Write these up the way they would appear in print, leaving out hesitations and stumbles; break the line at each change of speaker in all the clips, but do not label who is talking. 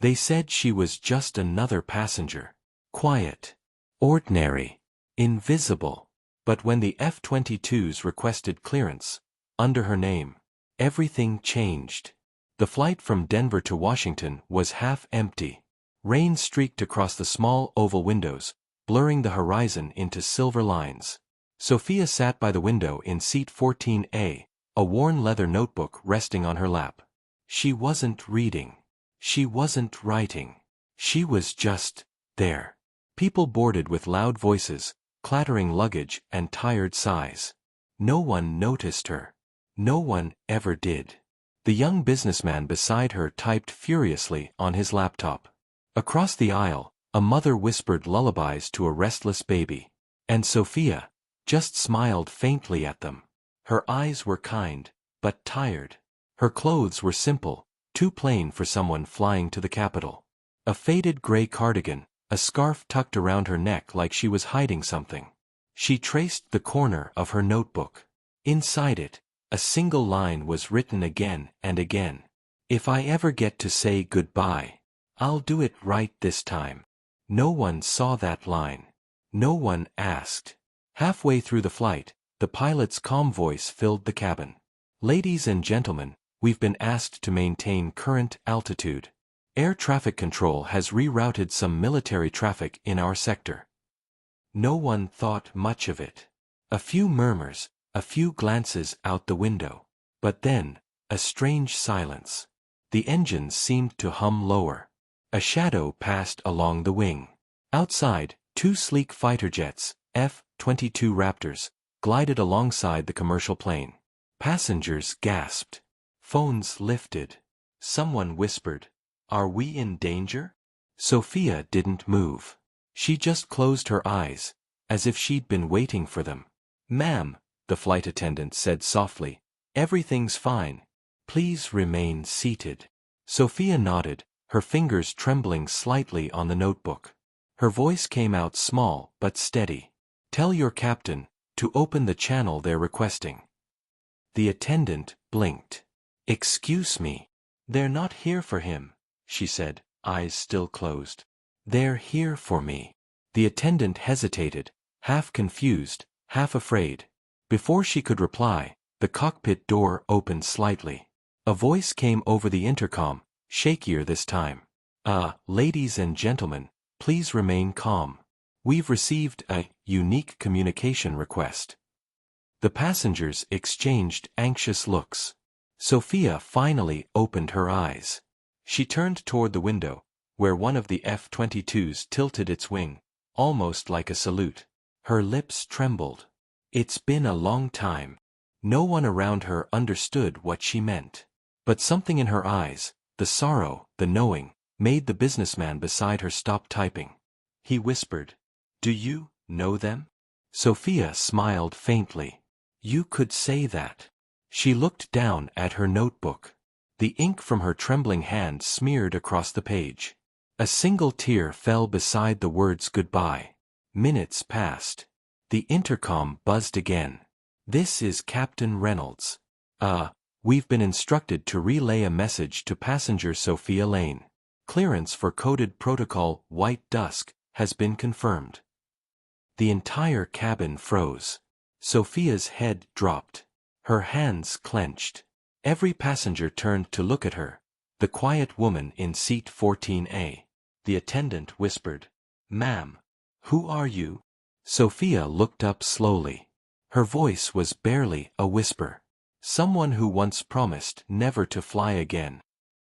They said she was just another passenger. Quiet. Ordinary. Invisible. But when the F-22s requested clearance, under her name, everything changed. The flight from Denver to Washington was half empty. Rain streaked across the small oval windows, blurring the horizon into silver lines. Sophia sat by the window in seat 14A, a worn leather notebook resting on her lap. She wasn't reading. She wasn't writing. She was just there. People boarded with loud voices, clattering luggage and tired sighs. No one noticed her. No one ever did. The young businessman beside her typed furiously on his laptop. Across the aisle, a mother whispered lullabies to a restless baby. And Sophia just smiled faintly at them. Her eyes were kind, but tired. Her clothes were simple, too plain for someone flying to the capital. A faded gray cardigan, a scarf tucked around her neck like she was hiding something. She traced the corner of her notebook. Inside it, a single line was written again and again. If I ever get to say goodbye, I'll do it right this time. No one saw that line. No one asked. Halfway through the flight, the pilot's calm voice filled the cabin. Ladies and gentlemen, we've been asked to maintain current altitude. Air traffic control has rerouted some military traffic in our sector. No one thought much of it. A few murmurs, a few glances out the window. But then, a strange silence. The engines seemed to hum lower. A shadow passed along the wing. Outside, two sleek fighter jets, F-22 Raptors, glided alongside the commercial plane. Passengers gasped. Phones lifted. Someone whispered, "Are we in danger?" Sophia didn't move. She just closed her eyes, as if she'd been waiting for them. "Ma'am," the flight attendant said softly, "everything's fine. Please remain seated." Sophia nodded, her fingers trembling slightly on the notebook. Her voice came out small but steady. "Tell your captain to open the channel they're requesting." The attendant blinked. "Excuse me. They're not here for him," she said, eyes still closed. "They're here for me." The attendant hesitated, half confused, half afraid. Before she could reply, the cockpit door opened slightly. A voice came over the intercom, shakier this time. Ladies and gentlemen, please remain calm. We've received a unique communication request." The passengers exchanged anxious looks. Sophia finally opened her eyes. She turned toward the window, where one of the F-22s tilted its wing, almost like a salute. Her lips trembled. It's been a long time. No one around her understood what she meant. But something in her eyes, the sorrow, the knowing, made the businessman beside her stop typing. He whispered, "Do you know them?" Sophia smiled faintly. "You could say that." She looked down at her notebook. The ink from her trembling hand smeared across the page. A single tear fell beside the words goodbye. Minutes passed. The intercom buzzed again. "This is Captain Reynolds. We've been instructed to relay a message to passenger Sophia Lane. Clearance for coded protocol White Dusk has been confirmed." The entire cabin froze. Sophia's head dropped. Her hands clenched. Every passenger turned to look at her. The quiet woman in seat 14A. The attendant whispered, "Ma'am, who are you?" Sophia looked up slowly. Her voice was barely a whisper. "Someone who once promised never to fly again."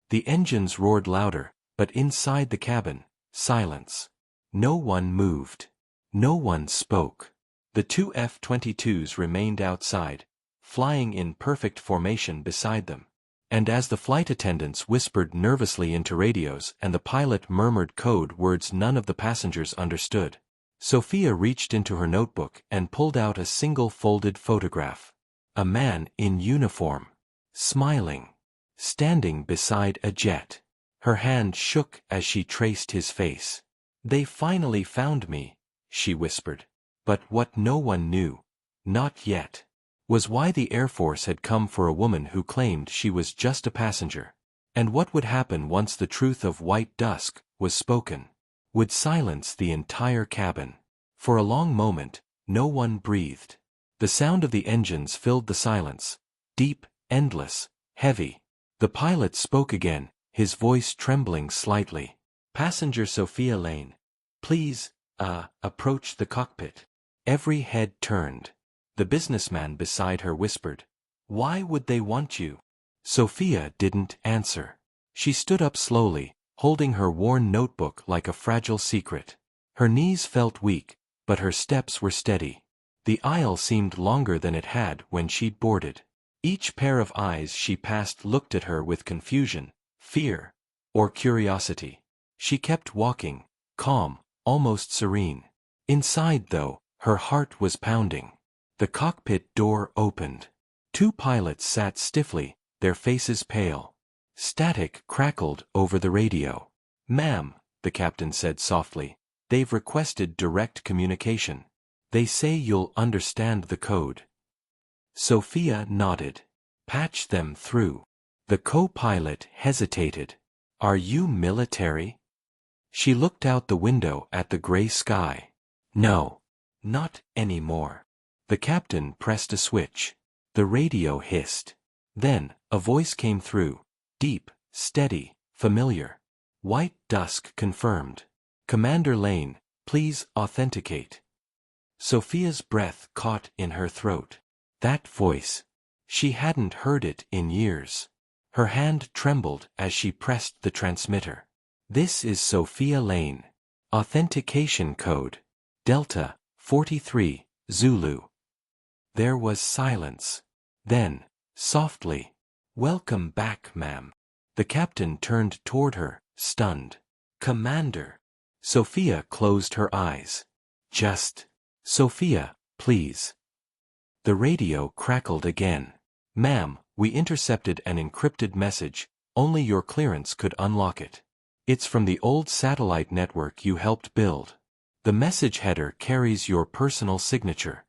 The engines roared louder, but inside the cabin, silence. No one moved. No one spoke. The two F-22s remained outside, flying in perfect formation beside them. And as the flight attendants whispered nervously into radios and the pilot murmured code words none of the passengers understood, Sophia reached into her notebook and pulled out a single folded photograph. A man in uniform. Smiling. Standing beside a jet. Her hand shook as she traced his face. "They finally found me," she whispered. But what no one knew, not yet, was why the Air Force had come for a woman who claimed she was just a passenger. And what would happen once the truth of white dusk was spoken? Would silence the entire cabin. For a long moment, no one breathed. The sound of the engines filled the silence. Deep, endless, heavy. The pilot spoke again, his voice trembling slightly. "Passenger Sophia Lane. Please, approach the cockpit." Every head turned. The businessman beside her whispered, "Why would they want you?" Sophia didn't answer. She stood up slowly, holding her worn notebook like a fragile secret. Her knees felt weak, but her steps were steady. The aisle seemed longer than it had when she'd boarded. Each pair of eyes she passed looked at her with confusion, fear, or curiosity. She kept walking, calm, almost serene. Inside, though, her heart was pounding. The cockpit door opened. Two pilots sat stiffly, their faces pale. Static crackled over the radio. "Ma'am," the captain said softly, "they've requested direct communication. They say you'll understand the code." Sophia nodded. "Patch them through." The co-pilot hesitated. "Are you military?" She looked out the window at the gray sky. "No. Not anymore." The captain pressed a switch. The radio hissed. Then, a voice came through. Deep, steady, familiar. "White dusk confirmed. Commander Lane, please authenticate." Sophia's breath caught in her throat. That voice. She hadn't heard it in years. Her hand trembled as she pressed the transmitter. "This is Sophia Lane. Authentication code. Delta, 43, Zulu." There was silence. Then, softly, "Welcome back, ma'am." The captain turned toward her, stunned. "Commander." Sophia closed her eyes. "Sophia, please." The radio crackled again. "Ma'am, we intercepted an encrypted message, only your clearance could unlock it. It's from the old satellite network you helped build. The message header carries your personal signature."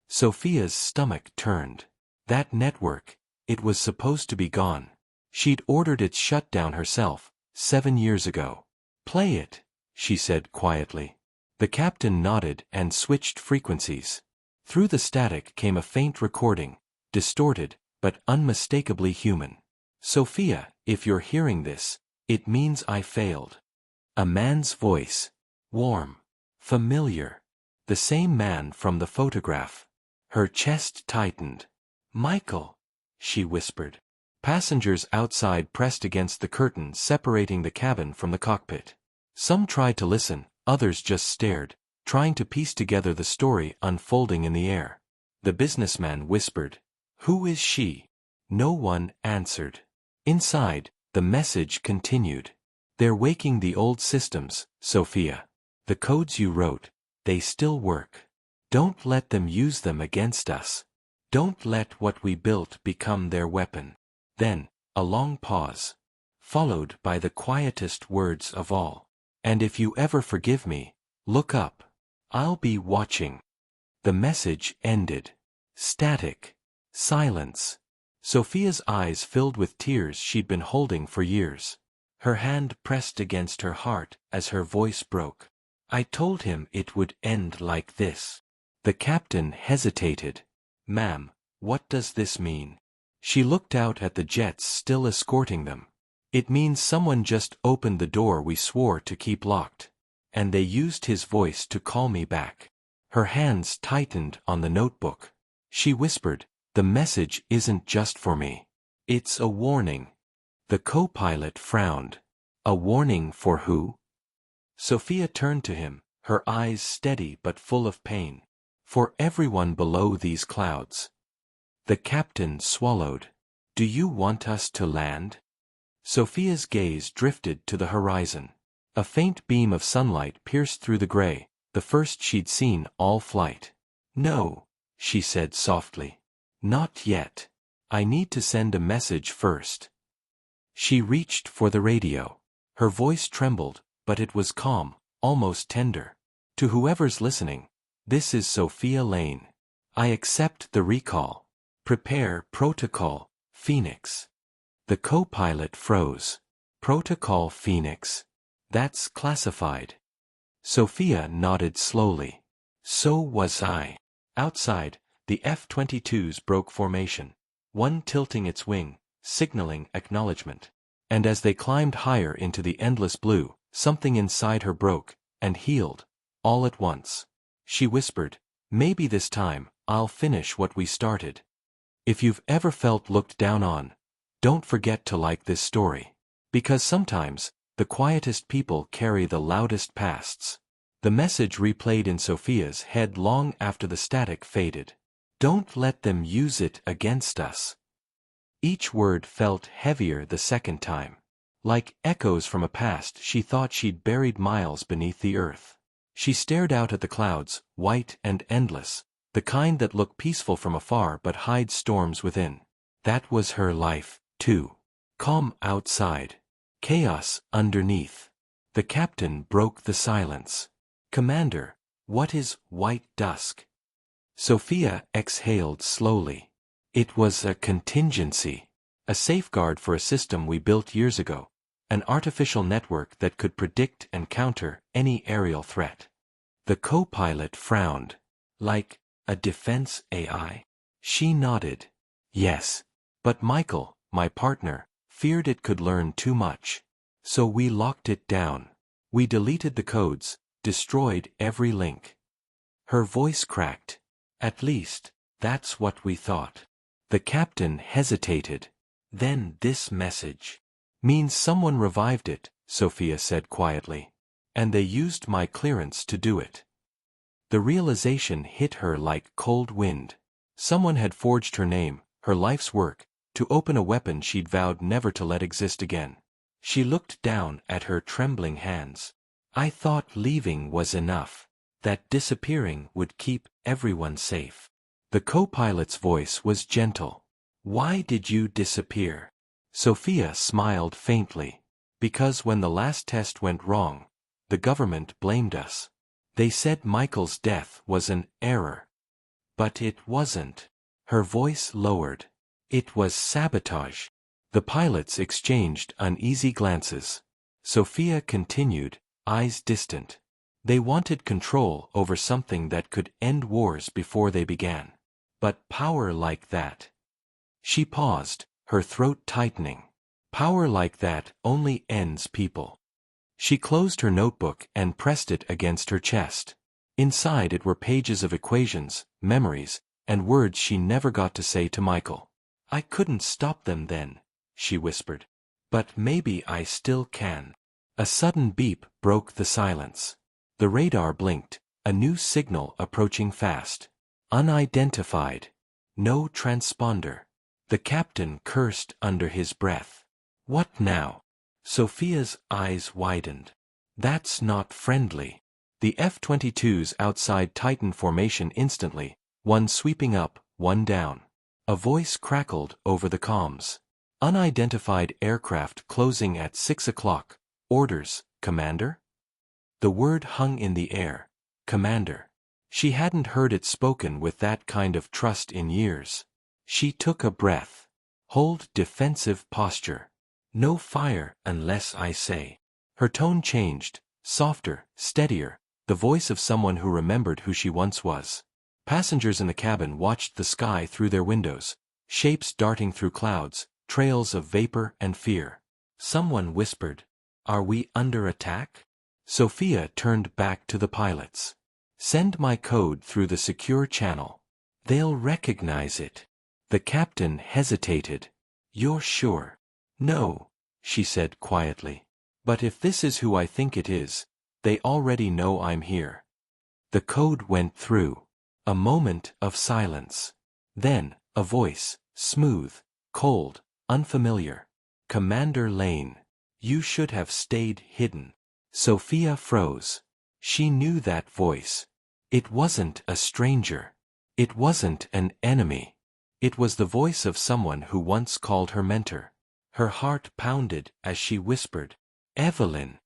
Sophia's stomach turned. That network, it was supposed to be gone. She'd ordered its shutdown herself, 7 years ago. "Play it," she said quietly. The captain nodded and switched frequencies. Through the static came a faint recording, distorted, but unmistakably human. "Sophia, if you're hearing this, it means I failed." A man's voice. Warm. Familiar. The same man from the photograph. Her chest tightened. "Michael," she whispered. Passengers outside pressed against the curtain separating the cabin from the cockpit. Some tried to listen, others just stared, trying to piece together the story unfolding in the air. The businessman whispered, "Who is she?" No one answered. Inside, the message continued. "They're waking the old systems, Sophia. The codes you wrote, they still work. Don't let them use them against us. Don't let what we built become their weapon." Then, a long pause, followed by the quietest words of all. "And if you ever forgive me, look up. I'll be watching." The message ended. Static. Silence. Sophia's eyes filled with tears she'd been holding for years. Her hand pressed against her heart as her voice broke. "I told him it would end like this." The captain hesitated. "Ma'am, what does this mean?" She looked out at the jets still escorting them. "It means someone just opened the door we swore to keep locked. And they used his voice to call me back." Her hands tightened on the notebook. She whispered, "The message isn't just for me. It's a warning." The co-pilot frowned. "A warning for who?" Sophia turned to him, her eyes steady but full of pain. "For everyone below these clouds." The captain swallowed. "Do you want us to land?" Sophia's gaze drifted to the horizon. A faint beam of sunlight pierced through the gray, the first she'd seen all flight. "No," she said softly. "Not yet. I need to send a message first." She reached for the radio. Her voice trembled, but it was calm, almost tender. "To whoever's listening, this is Sophia Lane. I accept the recall. Prepare protocol, Phoenix." The co-pilot froze. Protocol Phoenix. That's classified. Sophia nodded slowly. So was I. Outside, the F-22s broke formation, one tilting its wing, signaling acknowledgement. And as they climbed higher into the endless blue, something inside her broke, and healed, all at once. She whispered, "Maybe this time, I'll finish what we started." If you've ever felt looked down on, don't forget to like this story. Because sometimes, the quietest people carry the loudest pasts. The message replayed in Sophia's head long after the static faded. Don't let them use it against us. Each word felt heavier the second time. Like echoes from a past she thought she'd buried miles beneath the earth. She stared out at the clouds, white and endless, the kind that look peaceful from afar but hide storms within. That was her life, too. Calm outside. Chaos underneath. The captain broke the silence. "Commander, what is white dusk?" Sophia exhaled slowly. "It was a contingency. A safeguard for a system we built years ago. An artificial network that could predict and counter any aerial threat." The co-pilot frowned. "Like a defense AI?" She nodded. "Yes. But Michael, my partner, feared it could learn too much. So we locked it down. We deleted the codes, destroyed every link." Her voice cracked. "At least, that's what we thought." The captain hesitated. "Then this message means someone revived it," Sophia said quietly. "And they used my clearance to do it." The realization hit her like cold wind. Someone had forged her name, her life's work, to open a weapon she'd vowed never to let exist again. She looked down at her trembling hands. "I thought leaving was enough. That disappearing would keep everyone safe." The co-pilot's voice was gentle. "Why did you disappear?" Sophia smiled faintly. "Because when the last test went wrong, the government blamed us. They said Michael's death was an error. But it wasn't." Her voice lowered. "It was sabotage." The pilots exchanged uneasy glances. Sophia continued, eyes distant. "They wanted control over something that could end wars before they began. But power like that." She paused, her throat tightening. "Power like that only ends people." She closed her notebook and pressed it against her chest. Inside it were pages of equations, memories, and words she never got to say to Michael. "I couldn't stop them then," she whispered. "But maybe I still can." A sudden beep broke the silence. The radar blinked, a new signal approaching fast. Unidentified. No transponder. The captain cursed under his breath. "What now?" Sophia's eyes widened. "That's not friendly." The F-22s outside tightened formation instantly, one sweeping up, one down. A voice crackled over the comms. "Unidentified aircraft closing at 6 o'clock. Orders, Commander?" The word hung in the air. Commander. She hadn't heard it spoken with that kind of trust in years. She took a breath. "Hold defensive posture. No fire unless I say." Her tone changed, softer, steadier, the voice of someone who remembered who she once was. Passengers in the cabin watched the sky through their windows, shapes darting through clouds, trails of vapor and fear. Someone whispered, "Are we under attack?" Sophia turned back to the pilots. "Send my code through the secure channel. They'll recognize it." The captain hesitated. "You're sure?" "No," she said quietly. "But if this is who I think it is, they already know I'm here." The code went through. A moment of silence. Then, a voice, smooth, cold, unfamiliar. "Commander Lane. You should have stayed hidden." Sophia froze. She knew that voice. It wasn't a stranger. It wasn't an enemy. It was the voice of someone who once called her mentor. Her heart pounded as she whispered, "Evelyn."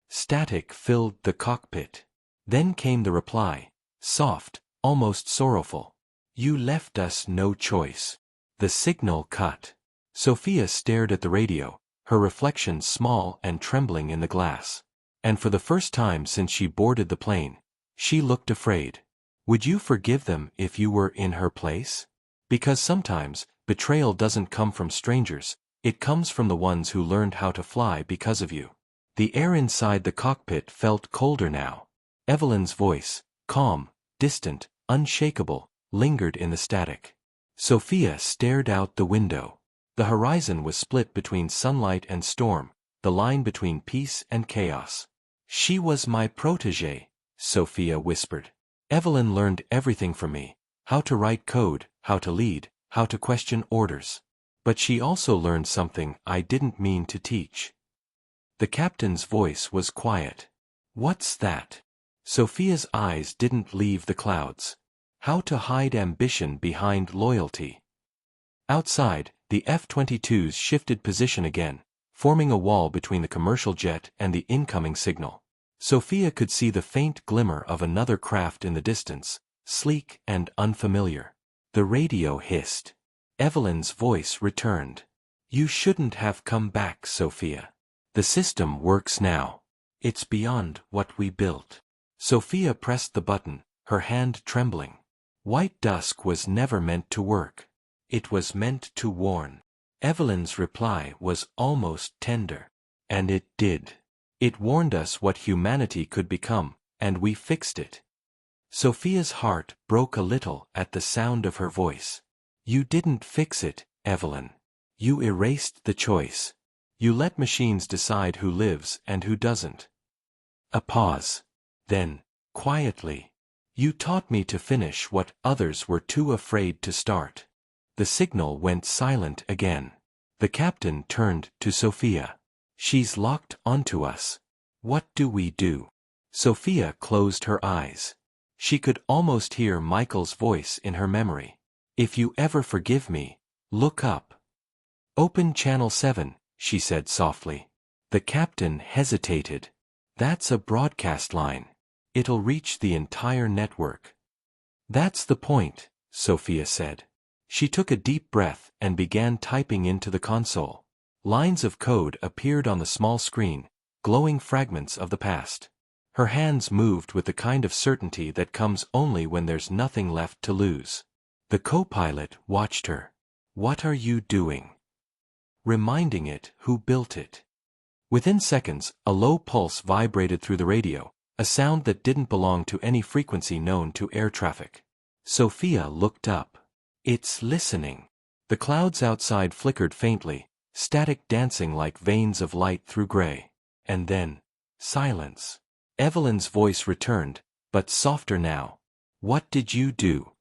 Static filled the cockpit. Then came the reply, soft, almost sorrowful. "You left us no choice." The signal cut. Sophia stared at the radio, her reflection small and trembling in the glass. And for the first time since she boarded the plane, she looked afraid. Would you forgive them if you were in her place? Because sometimes, betrayal doesn't come from strangers, it comes from the ones who learned how to fly because of you. The air inside the cockpit felt colder now. Evelyn's voice, calm, distant, unshakable, lingered in the static. Sophia stared out the window. The horizon was split between sunlight and storm, the line between peace and chaos. She was my protégée, Sophia whispered. Evelyn learned everything from me, how to write code, how to lead, how to question orders. But she also learned something I didn't mean to teach. The captain's voice was quiet. What's that? Sophia's eyes didn't leave the clouds. How to hide ambition behind loyalty. Outside, the F-22s shifted position again, forming a wall between the commercial jet and the incoming signal. Sophia could see the faint glimmer of another craft in the distance, sleek and unfamiliar. The radio hissed. Evelyn's voice returned. You shouldn't have come back, Sophia. The system works now. It's beyond what we built. Sophia pressed the button, her hand trembling. White dusk was never meant to work. It was meant to warn. Evelyn's reply was almost tender. And it did. It warned us what humanity could become, and we fixed it. Sophia's heart broke a little at the sound of her voice. You didn't fix it, Evelyn. You erased the choice. You let machines decide who lives and who doesn't. A pause. Then, quietly, you taught me to finish what others were too afraid to start. The signal went silent again. The captain turned to Sophia. She's locked onto us. What do we do? Sophia closed her eyes. She could almost hear Michael's voice in her memory. If you ever forgive me, look up. Open Channel 7, she said softly. The captain hesitated. That's a broadcast line. It'll reach the entire network. That's the point, Sophia said. She took a deep breath and began typing into the console. Lines of code appeared on the small screen, glowing fragments of the past. Her hands moved with the kind of certainty that comes only when there's nothing left to lose. The co-pilot watched her. What are you doing? Reminding it who built it. Within seconds, a low pulse vibrated through the radio, a sound that didn't belong to any frequency known to air traffic. Sophia looked up. It's listening. The clouds outside flickered faintly, static dancing like veins of light through gray. And then, silence. Evelyn's voice returned, but softer now. What did you do?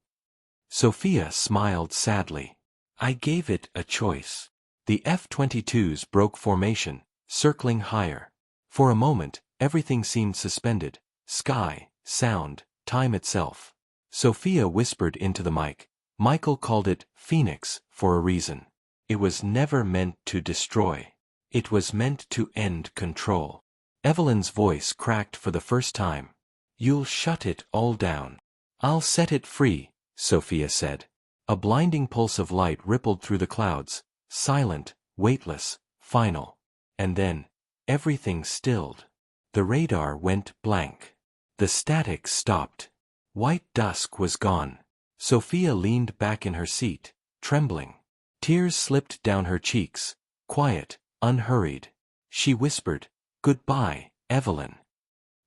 Sophia smiled sadly. I gave it a choice. The F-22s broke formation, circling higher. For a moment, everything seemed suspended. Sky, sound, time itself. Sophia whispered into the mic. Michael called it Phoenix for a reason. It was never meant to destroy. It was meant to end control. Evelyn's voice cracked for the first time. You'll shut it all down. I'll set it free, Sophia said. A blinding pulse of light rippled through the clouds, silent, weightless, final. And then, everything stilled. The radar went blank. The static stopped. White dusk was gone. Sophia leaned back in her seat, trembling. Tears slipped down her cheeks, quiet, unhurried. She whispered, Goodbye, Evelyn.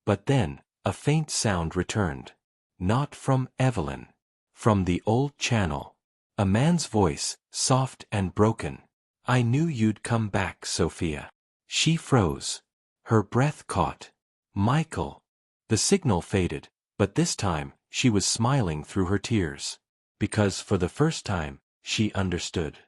But then, a faint sound returned. Not from Evelyn. From the old channel. A man's voice, soft and broken. I knew you'd come back, Sophia. She froze. Her breath caught. Michael. The signal faded, but this time, she was smiling through her tears. Because for the first time, she understood.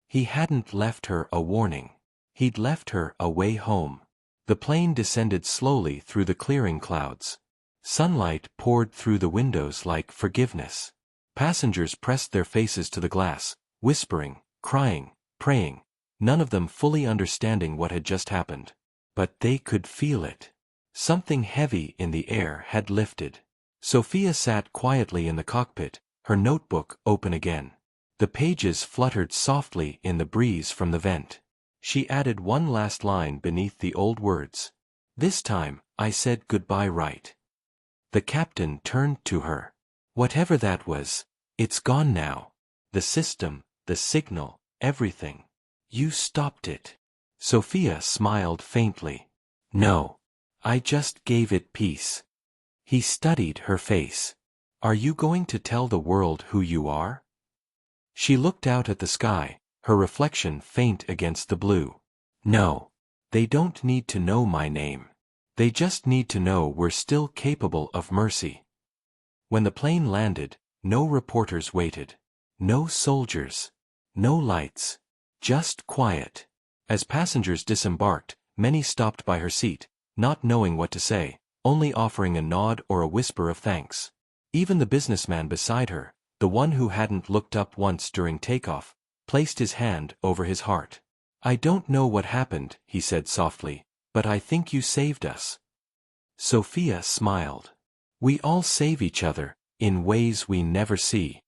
He hadn't left her a warning. He'd left her a way home. The plane descended slowly through the clearing clouds. Sunlight poured through the windows like forgiveness. Passengers pressed their faces to the glass, whispering, crying, praying, none of them fully understanding what had just happened. But they could feel it. Something heavy in the air had lifted. Sophia sat quietly in the cockpit, her notebook open again. The pages fluttered softly in the breeze from the vent. She added one last line beneath the old words. This time, I said goodbye right. The captain turned to her. Whatever that was, it's gone now. The system, the signal, everything. You stopped it. Sophia smiled faintly. No. I just gave it peace. He studied her face. Are you going to tell the world who you are? She looked out at the sky, her reflection faint against the blue. No. They don't need to know my name. They just need to know we're still capable of mercy. When the plane landed, no reporters waited. No soldiers. No lights. Just quiet. As passengers disembarked, many stopped by her seat, not knowing what to say, only offering a nod or a whisper of thanks. Even the businessman beside her, the one who hadn't looked up once during takeoff, placed his hand over his heart. I don't know what happened, he said softly, but I think you saved us. Sophia smiled. We all save each other, in ways we never see.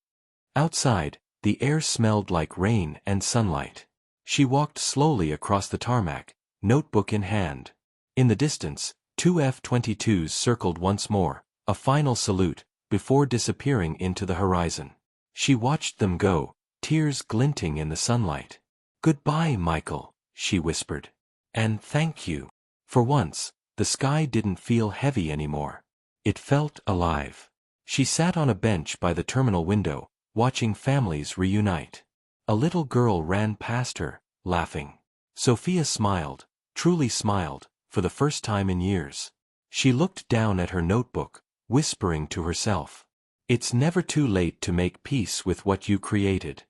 Outside, the air smelled like rain and sunlight. She walked slowly across the tarmac, notebook in hand. In the distance, 2 F-22s circled once more, a final salute, before disappearing into the horizon. She watched them go, tears glinting in the sunlight. Goodbye, Michael, she whispered. And thank you. For once, the sky didn't feel heavy anymore. It felt alive. She sat on a bench by the terminal window, watching families reunite. A little girl ran past her, laughing. Sophia smiled, truly smiled, for the first time in years. She looked down at her notebook, whispering to herself. It's never too late to make peace with what you created.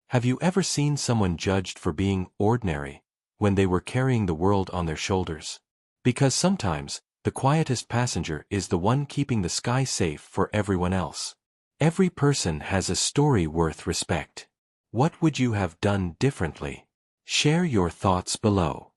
Have you ever seen someone judged for being ordinary, when they were carrying the world on their shoulders? Because sometimes, the quietest passenger is the one keeping the sky safe for everyone else. Every person has a story worth respect. What would you have done differently? Share your thoughts below.